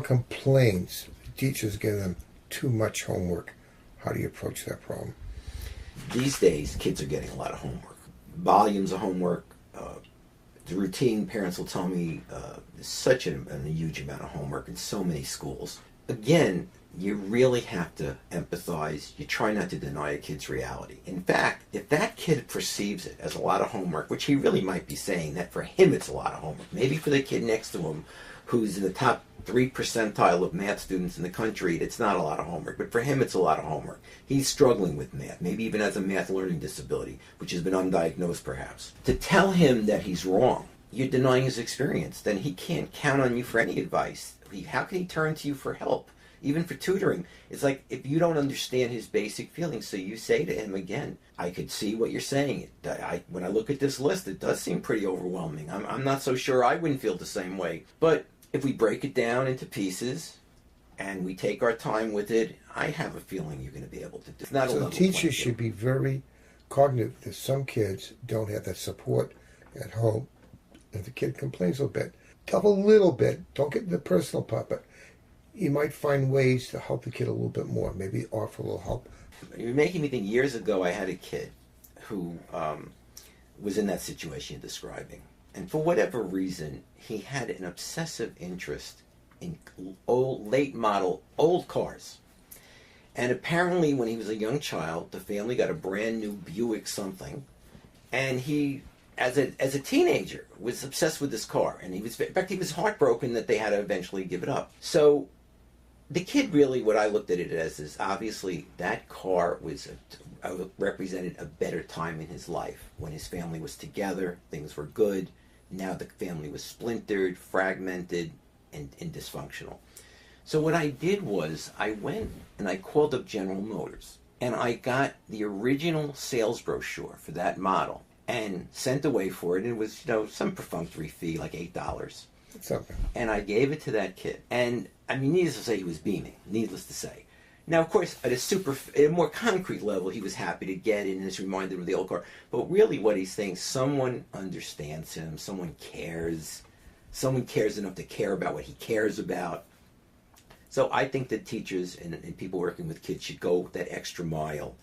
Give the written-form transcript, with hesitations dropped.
complaints, teachers give them too much homework. How do you approach that problem? These days, kids are getting a lot of homework. Volumes of homework. The routine, parents will tell me, there's such a huge amount of homework in so many schools. Again, you really have to empathize. You try not to deny a kid's reality. In fact, if that kid perceives it as a lot of homework, which he really might be saying that for him it's a lot of homework, maybe for the kid next to him who's in the top 3 percentile of math students in the country, it's not a lot of homework. But for him, it's a lot of homework. He's struggling with math, maybe even has a math learning disability, which has been undiagnosed perhaps. To tell him that he's wrong, you're denying his experience. Then he can't count on you for any advice. How can he turn to you for help? Even for tutoring, it's like if you don't understand his basic feelings, so you say to him again, I could see what you're saying. When I look at this list, it does seem pretty overwhelming. I'm not so sure I wouldn't feel the same way. But if we break it down into pieces and we take our time with it, I have a feeling you're going to be able to do it. It's not a level playing teachers should be very cognitive that some kids don't have that support at home. If the kid complains a little bit, tell a little bit. Don't get in the personal part, but you might find ways to help the kid a little bit more. Maybe offer a little help. You're making me think. Years ago, I had a kid who was in that situation you're describing. And for whatever reason, he had an obsessive interest in late model, old cars. And apparently, when he was a young child, the family got a brand new Buick something. And he, as a teenager, was obsessed with this car. And in fact, he was heartbroken that they had to eventually give it up. So the kid really, what I looked at it as is obviously that car was represented a better time in his life when his family was together, things were good. Now the family was splintered, fragmented, and dysfunctional. So what I did was I went and I called up General Motors and I got the original sales brochure for that model and sent away for it. And it was, some perfunctory fee, like $8. Something. And I gave it to that kid. And I mean, needless to say, he was beaming. Needless to say. Now, of course, at a more concrete level, he was happy to get it, and this reminded him of the old car. But really what he's saying, someone understands him, someone cares enough to care about what he cares about. So I think that teachers and people working with kids should go that extra mile